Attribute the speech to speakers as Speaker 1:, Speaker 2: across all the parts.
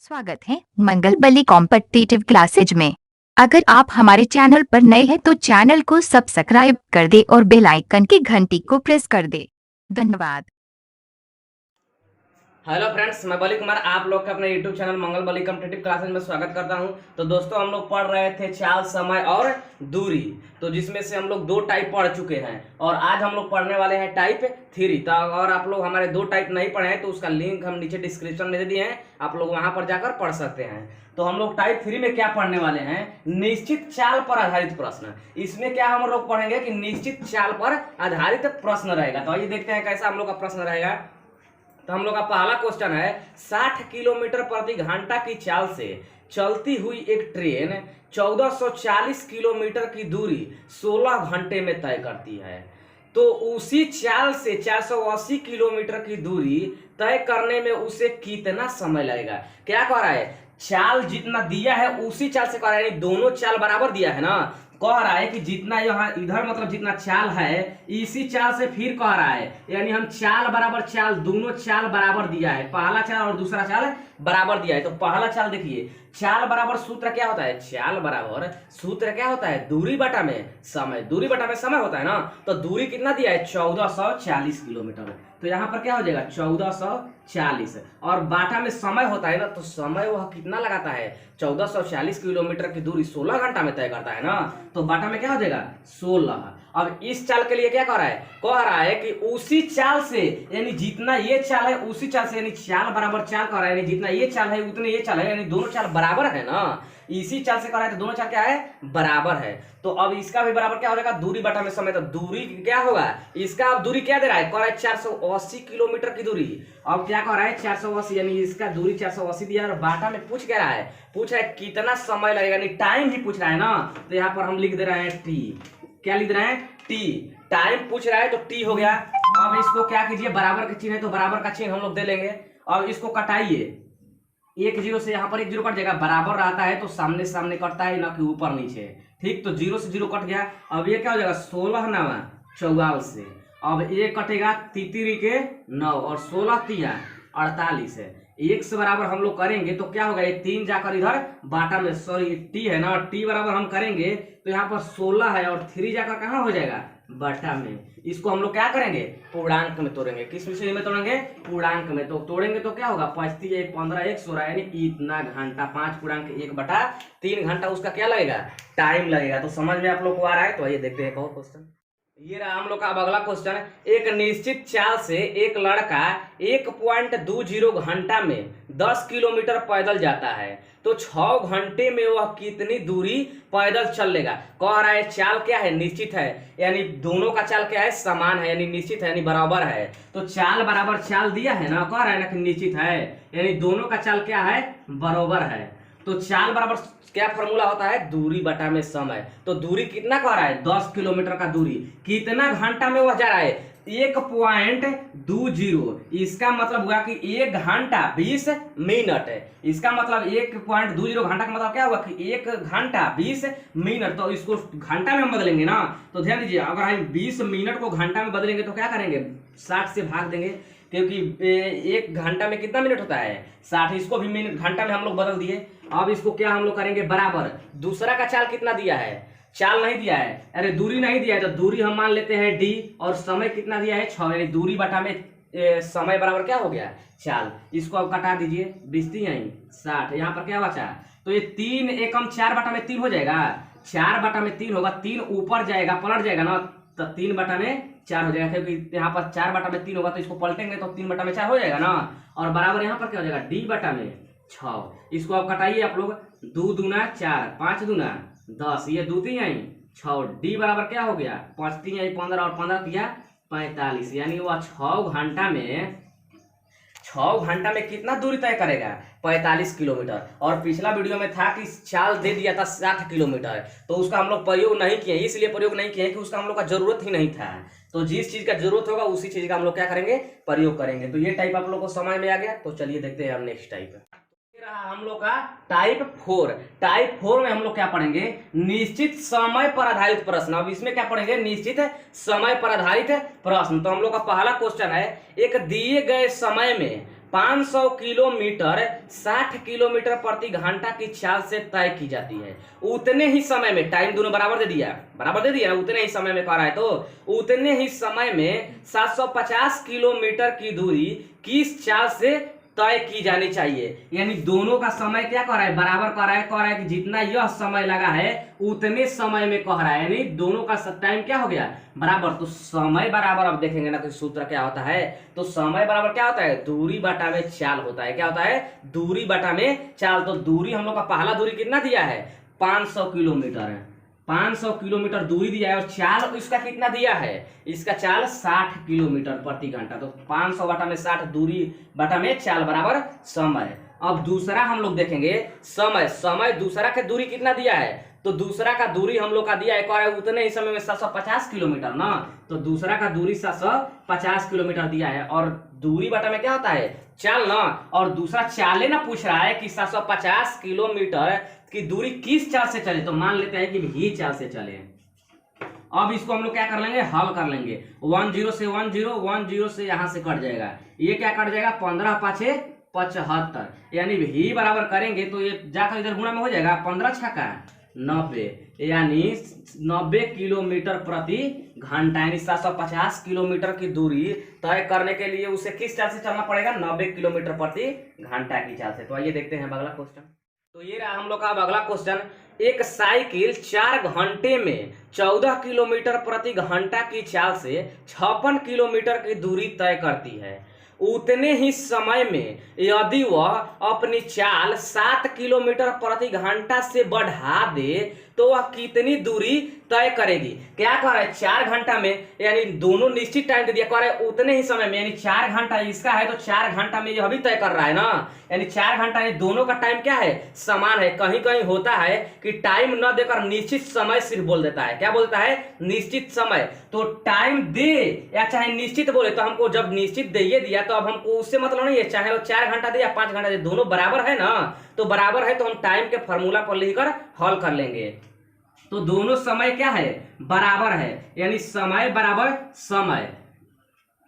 Speaker 1: स्वागत है मंगल बली competitive classes में। अगर आप हमारे चैनल पर नए हैं तो चैनल को सब्सक्राइब कर दे और बेल आइकन की घंटी को प्रेस कर दे। धन्यवाद।
Speaker 2: हेलो फ्रेंड्स, मैं बली कुमार आप लोग के अपने यूट्यूब चैनल मंगल बली कॉम्पिटिटिव क्लासेज में स्वागत करता हूं। तो दोस्तों, हम लोग पढ़ रहे थे चाल, समय और दूरी, तो जिसमें से हम लोग दो टाइप पढ़ चुके हैं और आज हम लोग पढ़ने वाले हैं टाइप 3। तो अगर आप लोग हमारे दो टाइप नहीं पढ़े हैं तो उसका लिंक हम नीचे डिस्क्रिप्शन में दे दिए हैं, आप लोग वहां पर जाकर पढ़ सकते हैं। तो हम लोग टाइप 3 में क्या पढ़ने वाले हैं, निश्चित चाल पर आधारित प्रश्न। इसमें क्या हम लोग पढ़ेंगे कि निश्चित चाल पर आधारित प्रश्न रहेगा। तो आइए देखते हैं कैसा हम लोग का प्रश्न रहेगा। तो हम लोग का पहला क्वेश्चन है, 60 किलोमीटर प्रति घंटा की चाल से चलती हुई एक ट्रेन 1440 किलोमीटर की दूरी 16 घंटे में तय करती है। तो उसी चाल से 480 किलोमीटर की दूरी तय करने में उसे कितना समय लगेगा। क्या कह रहा है, चाल जितना दिया है उसी चाल से कह रहा है, यानी दोनों चाल बराबर दिया है ना। कह रहा है कि जितना यहाँ इधर मतलब जितना चाल है इसी चाल से फिर कह रहा है, यानी हम चाल बराबर चाल, दोनों चाल बराबर दिया है, पहला चाल और दूसरा चाल बराबर दिया है। तो पहला चाल देखिए, चाल बराबर सूत्र क्या होता है, चाल बराबर सूत्र क्या होता है, दूरी बटा में समय, दूरी बटा में समय होता है ना। तो दूरी कितना दिया है, 1440 किलोमीटर। तो यहाँ पर क्या हो जाएगा 1440 और बाटा में समय होता है ना, तो समय वह कितना लगाता है, 1440 किलोमीटर की दूरी 16 घंटा में तय करता है ना। तो बाटा में क्या हो जाएगा 16। अब इस चाल के लिए क्या कह रहा है कि उसी चाल से, यानी जितना ये चाल है उसी चाल से, यानी चाल बराबर चाल कह रहा है, यानी जितना ये चाल है उतने ये चाल है, यानी दोनों चाल बराबर है ना। इसी चाल से कह रहा है तो दोनों चाल क्या है, बराबर है। तो अब इसका भी बराबर क्या हो जाएगा, दूरी बटा में समय। तो दूरी क्या होगा, इसका अब दूरी क्या दे रहा है, कह रहा है 480 किलोमीटर की दूरी। अब क्या कह रहा है 480, यानी इसका दूरी 480 दिया और बाटा में पूछ क्या रहा है, पूछ रहा है कितना समय लगेगा, यानी टाइम ही पूछ रहा है ना। तो यहाँ पर हम लिख दे रहे हैं टी। क्या लिख रहे हैं, टी। टाइम पूछ रहा है तो टी हो गया। अब इसको क्या कीजिए, बराबर का चिन्ह है तो बराबर का चिन्ह हम लोग दे लेंगे। अब इसको कटाइए, एक जीरो से यहाँ पर एक जीरो कट जाएगा, बराबर रहता है तो सामने सामने कटता है ना कि ऊपर नीचे। ठीक, तो जीरो से जीरो कट गया। अब ये क्या हो जाएगा 16 9 44 से। अब ये कटेगा तितरी के 9 और 16 तिया 48 है। एक से बराबर हम लोग करेंगे तो क्या होगा, ये 3 जाकर इधर बाटा में, सॉरी टी है ना, टी बराबर हम करेंगे तो यहाँ पर 16 है और 3 जाकर कहाँ हो जाएगा, बटा में। इसको हम लोग क्या करेंगे, पूर्णांक में तोड़ेंगे। किस विषय में तोड़ेंगे, पूर्णांक में। तो तोड़ेंगे तो क्या होगा, 5 1 15 1 16, यानी इतना घंटा, 5 पूर्णांक 1 बटा 3 घंटा उसका क्या लगेगा, टाइम लगेगा। तो समझ में आप लोग को आ रहा है। तो आइए देखते हैं एक और क्वेश्चन। ये रहा हम लोग का अब अगला क्वेश्चन। एक निश्चित चाल से एक लड़का 1.20 घंटा में 10 किलोमीटर पैदल जाता है, तो 6 घंटे में वह कितनी दूरी पैदल चल लेगा। कह रहा है चाल क्या है, निश्चित है, यानी दोनों का चाल क्या है, समान है, यानी निश्चित है, यानी बराबर है। तो चाल बराबर चाल दिया है ना, कह रहा है ना कि निश्चित है, यानी दोनों का चाल क्या है, बराबर है। तो चाल बराबर क्या फॉर्मूला होता है, दूरी बटा में समय। तो दूरी कितना कह रहा है, 10 किलोमीटर का दूरी कितना घंटा में वह जा रहा है, 1.20। इसका मतलब हुआ कि 1 घंटा 20 मिनट है। इसका मतलब 1.20 घंटा का मतलब क्या हुआ कि 1 घंटा 20 मिनट। तो इसको घंटा में हम बदलेंगे ना, तो ध्यान दीजिए, अगर हम 20 मिनट को घंटा में बदलेंगे तो क्या करेंगे, 60 से भाग देंगे, क्योंकि 1 घंटा में कितना मिनट होता है, 60। इसको भी मिनट घंटा में हम लोग बदल दिए। अब इसको क्या हम लोग करेंगे, बराबर। दूसरा का चाल कितना दिया है, चाल नहीं दिया है, अरे दूरी नहीं दिया है, तो दूरी हम मान लेते हैं डी, और समय कितना दिया है 6, यानी दूरी बटा में समय बराबर क्या हो गया, चाल। इसको अब कटा दीजिए, 20 यहीं 60, यहाँ पर क्या बचा, तो ये 3 एकम 4 बटा में 3 हो जाएगा, 4 बटा में 3 होगा, 3 ऊपर जाएगा, पलट जाएगा ना, तो 3 बटा में 4 हो जाएगा, क्योंकि यहाँ पर 4 बटा में 3 होगा, तो इसको पलटेंगे तो 3 बटा में 4 हो जाएगा ना, और बराबर यहाँ पर क्या हो जाएगा, डी बटा में 6। इसको अब कटाइए आप लोग, 2 दूना 4, 5 दूना 10, ये 2 3 आई 6, डी बराबर क्या हो गया, 5 3 आई 15 और 15 तिया 45, यानी वह 6 घंटा में कितना दूरी तय करेगा, 45 किलोमीटर। और पिछला वीडियो में था कि चाल दे दिया था 60 किलोमीटर, तो उसका हम लोग प्रयोग नहीं किए, इसलिए प्रयोग नहीं किए कि उसका हम लोग का जरूरत ही नहीं था। तो जिस चीज का जरूरत होगा उसी चीज का हम लोग क्या करेंगे, प्रयोग करेंगे। तो ये टाइप आप लोग को समझ में आ गया। तो चलिए देखते हैं हम नेक्स्ट टाइप। रहा हम लोग का टाइप 4। टाइप 4 में हम लोग क्या पढ़ेंगे, निश्चित समय पर आधारित प्रश्न। अब इसमें क्या पढ़ेंगे, निश्चित समय पर आधारित प्रश्न। तो हम लोग का पहला क्वेश्चन है, एक दिए गए समय में 500 किलोमीटर 60 किलोमीटर प्रति घंटा की चाल से तय की जाती है। उतने ही समय में, टाइम दोनों बराबर दे दिया ना, उतने ही समय में कह रहा है, तो उतने ही समय में 750 किलोमीटर की दूरी किस चाल से तय की जानी चाहिए। यानी दोनों का समय क्या कह रहा है, बराबर कह रहा है कि जितना यह समय लगा है उतने समय में कह रहा है, यानी दोनों का टाइम क्या हो गया, बराबर। तो समय बराबर, अब देखेंगे ना तो सूत्र क्या होता है, तो समय बराबर क्या होता है, दूरी बटा में चाल होता है। क्या होता है, दूरी बटा में चाल। तो दूरी हम लोग का पहला दूरी कितना दिया है, 500 किलोमीटर है, 500 किलोमीटर दूरी दिया है, और चाल इसका कितना दिया है, इसका चाल 60 किलोमीटर प्रति घंटा। तो 500 बटा में 60, दूरी बटा में चाल बराबर समय। अब दूसरा हम लोग देखेंगे समय दूसरा का दूरी कितना दिया है, तो दूसरा का दूरी हम लोग का दिया है उतने ही समय में 750 किलोमीटर ना, तो दूसरा का दूरी 750 किलोमीटर दिया है, और दूरी बटा में क्या होता है, चाल ना, और दूसरा चाले ना पूछ रहा है कि 750 किलोमीटर की दूरी किस चाल से चले, तो मान लेते हैं कि भी चाल से चले। अब इसको हम लोग क्या कर लेंगे, हल कर लेंगे। 10 से 10 से यहाँ से कट जाएगा, ये क्या कट जाएगा, 15 पाछे 75, यानी भी बराबर करेंगे तो ये जाकर इधर गुणा में हो जाएगा, 15 छक्का 90, यानी 90 किलोमीटर प्रति घंटा, यानी 750 किलोमीटर की दूरी तय करने के लिए उसे किस चाल से चलना पड़ेगा, 90 किलोमीटर प्रति घंटा की चाल से। तो आइए देखते हैं अगला क्वेश्चन। तो ये रहा हम लोग का अगला क्वेश्चन। एक साइकिल 4 घंटे में 14 किलोमीटर प्रति घंटा की चाल से 56 किलोमीटर की दूरी तय करती है। उतने ही समय में यदि वह अपनी चाल 7 किलोमीटर प्रति घंटा से बढ़ा दे तो वह कितनी दूरी तय करेगी। क्या कह रहा है, 4 घंटा में, यानी दोनों निश्चित टाइम दे दिया, कह रहा है उतने ही समय में, यानी 4 घंटा इसका है तो 4 घंटा में यह भी तय कर रहा है ना, यानी 4 घंटा, यानी दोनों का टाइम क्या है, समान है। कहीं कहीं होता है कि टाइम न देकर निश्चित समय सिर्फ बोल देता है, क्या बोलता है, निश्चित समय। तो टाइम दे या चाहे निश्चित बोले, तो हमको जब निश्चित दे दिया तो अब हमको उससे मतलब नहीं है, चाहे वो 4 घंटा दे या 5 घंटा दे, दोनों बराबर है ना, तो बराबर है तो हम टाइम के फॉर्मूला पर लिखकर हल कर लेंगे। तो दोनों समय क्या है, बराबर है, यानी समय बराबर समय।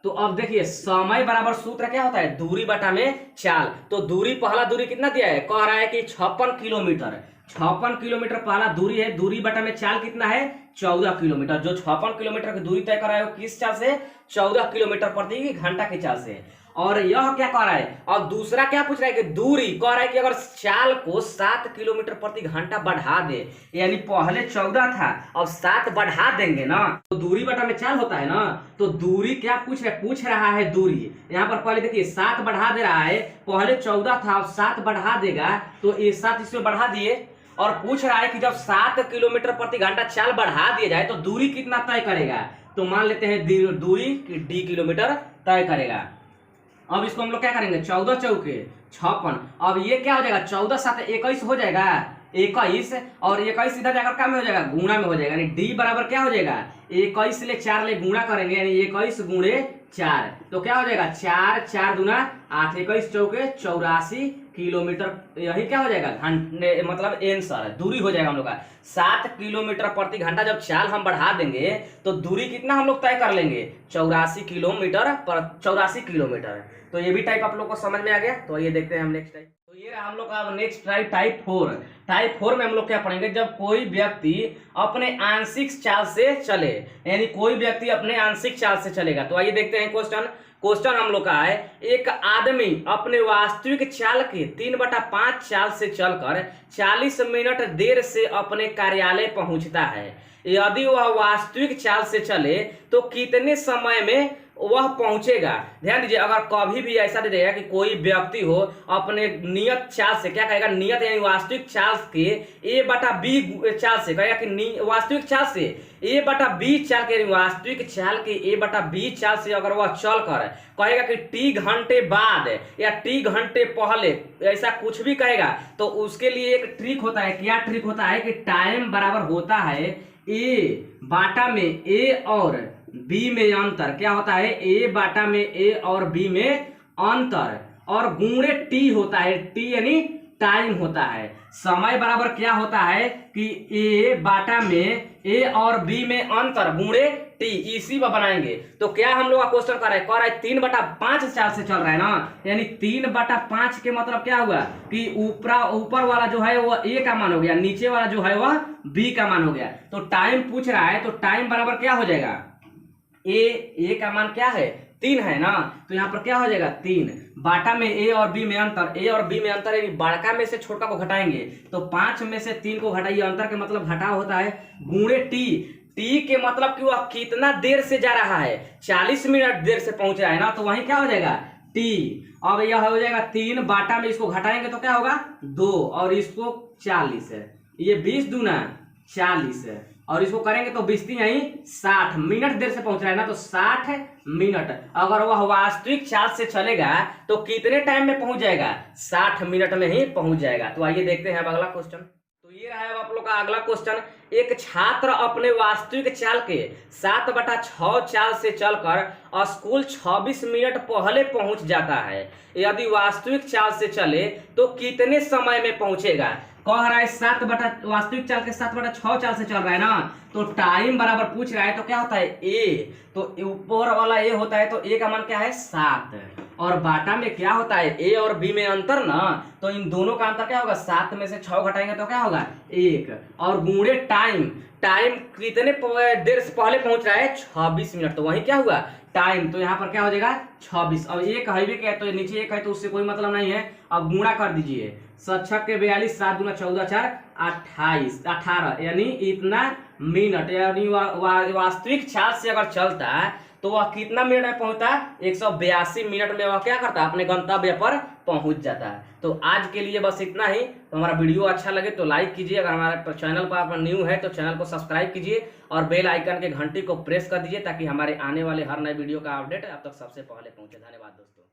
Speaker 2: तो अब देखिए समय बराबर सूत्र क्या होता है, दूरी बटा में चाल। तो दूरी, पहला दूरी कितना दिया है, कह रहा है कि 56 किलोमीटर, 56 किलोमीटर पहला दूरी है, दूरी बटा में चाल कितना है, 14 किलोमीटर। जो 56 किलोमीटर की दूरी तय कर रहा है वो किस चाल से, 14 किलोमीटर प्रति घंटा की चाल से। और यह क्या कह रहा है, और दूसरा क्या पूछ रहा है कि दूरी, कह रहा है कि अगर चाल को 7 किलोमीटर प्रति घंटा बढ़ा दे, यानी पहले 14 था अब 7 बढ़ा देंगे ना, तो दूरी बटा में चाल होता है ना, तो दूरी क्या पूछ रहा है दूरी। यहाँ पर पहले देखिए 7 बढ़ा दे रहा है, पहले 14 था अब 7 बढ़ा देगा, तो ये 7 इसमें बढ़ा दिए, और पूछ रहा है कि जब 7 किलोमीटर प्रति घंटा चाल बढ़ा दिया जाए तो दूरी कितना तय करेगा। तो मान लेते हैं दूरी डी किलोमीटर तय करेगा। अब इसको हम लोग क्या करेंगे, 14 चौके 56, अब ये क्या हो जाएगा, 14 7 21 हो जाएगा, 21, और 21 इधर जाकर क्या में हो जाएगा, गुणा में हो जाएगा, यानी डी बराबर क्या हो जाएगा, 21 ले 4 ले गुणा करेंगे, यानी 21 गुणे 4, तो क्या हो जाएगा, 4 4 दूना 8, 21 चौके 84 किलोमीटर, यही क्या हो जाएगा, घंटे, मतलब आंसर दूरी हो जाएगा हम लोग का 7 किलोमीटर प्रति घंटा। जब चाल हम बढ़ा देंगे तो दूरी कितना हम लोग तय कर लेंगे, 84 किलोमीटर पर 84 किलोमीटर। तो ये भी टाइप आप लोग को समझ में आ गया। तो ये देखते हैं हम नेक्स्ट टाइप। तो ये रहा हम लोग का नेक्स्ट टाइप, टाइप 4। टाइप 4 में हम लोग क्या पढ़ेंगे, जब कोई व्यक्ति अपने आंशिक चाल से चले, यानी कोई व्यक्ति अपने आंशिक चाल से चलेगा। तो आइए देखते हैं क्वेश्चन हम लोग का है, एक आदमी अपने वास्तविक चाल के 3/5 चाल से चलकर 40 मिनट देर से अपने कार्यालय पहुंचता है। यदि वह वास्तविक चाल से चले तो कितने समय में वह पहुंचेगा। ध्यान दीजिए, अगर कभी भी ऐसा दे देगा कि कोई व्यक्ति हो अपने नियत चाल से, क्या कहेगा, नियत यानी वास्तविक चाल के a/b चाल से, कहेगा कि वास्तविक चाल से a/b चाल के, वास्तविक चाल के a/b चाल से अगर वह चल कर कहेगा कि t घंटे बाद या t घंटे पहले, ऐसा कुछ भी कहेगा, तो उसके लिए एक ट्रिक होता है। क्या ट्रिक होता है कि टाइम बराबर होता है a/a और b में अंतर। क्या होता है, a/a और b में अंतर, और गुणे t होता है, t यानी टाइम होता है। समय बराबर क्या होता है कि ए बाटा में ए और बी में अंतर गुणे टी, इसी पर बनाएंगे। तो क्या हम लोग का क्वेश्चन कर रहा है, 3/5 चाल से चल रहा है ना, यानी 3/5 के मतलब क्या हुआ कि ऊपर वाला जो है वो ए का मान हो गया, नीचे वाला जो है वह बी का मान हो गया। तो टाइम पूछ रहा है, तो टाइम बराबर क्या हो जाएगा, ए का मान क्या है 3 है ना, तो यहाँ पर क्या हो जाएगा 3 बाटा में ए और बी में अंतर, ए और बी में अंतर यानी बड़का में से छोटा को घटाएंगे, तो 5 में से 3 को घटाइए, अंतर के मतलब घटाव होता है, गुणे टी। टी के मतलब कि वह कितना देर से जा रहा है, 40 मिनट देर से पहुंच रहा है ना, तो वहीं क्या हो जाएगा टी। अब यह हो जाएगा 3 बाटा में इसको घटाएंगे तो क्या होगा 2 और इसको 40 है, ये 20 दूना 40 है, और इसको करेंगे तो 20 यही 60 मिनट देर से पहुंच रहा है ना, तो 60 मिनट। अगर वह वास्तविक चाल से चलेगा तो कितने टाइम में पहुंच जाएगा, 60 मिनट में ही पहुंच जाएगा। तो आइए देखते हैं अब अगला क्वेश्चन। तो ये रहा है आप लोग का अगला क्वेश्चन। एक छात्र अपने वास्तविक चाल के 7/6 चाल से चलकर स्कूल 26 मिनट पहले पहुंच जाता है। यदि वास्तविक चाल से चले तो कितने समय में पहुंचेगा। कह रहा है वास्तविक चाल के 7/6 चाल से चल रहा है ना, तो टाइम बराबर पूछ रहा है, तो क्या होता है ए, तो ऊपर वाला ए होता है, तो ए का मान क्या है 7, और बाटा में क्या होता है ए और बी में अंतर ना, तो इन दोनों का अंतर क्या होगा, 7 में से 6 घटाएंगे तो क्या होगा 1, और गुणे टाइम, टाइम कितने देर से पहले पहुंच रहा है 26 मिनट, तो वही क्या हुआ टाइम, तो यहाँ पर क्या हो जाएगा 26। अब एक है भी क्या, तो नीचे एक है तो उससे कोई मतलब नहीं है। अब गुणा कर दीजिए, 7 के 42, 7 दूना 14, 4 28, 18 यानी इतना मिनट, यानी वास्तविक चाल से अगर चलता है तो वह कितना मिनट में पहुंचता है, 182 मिनट में वह क्या करता है, अपने गंतव्य पर पहुंच जाता है। तो आज के लिए बस इतना ही। तो हमारा वीडियो अच्छा लगे तो लाइक कीजिए, अगर हमारे चैनल पर आप न्यू है तो चैनल को सब्सक्राइब कीजिए और बेल आइकन के घंटी को प्रेस कर दीजिए ताकि हमारे आने वाले हर नए वीडियो का अपडेट आप तक सबसे पहले पहुंचे। धन्यवाद दोस्तों।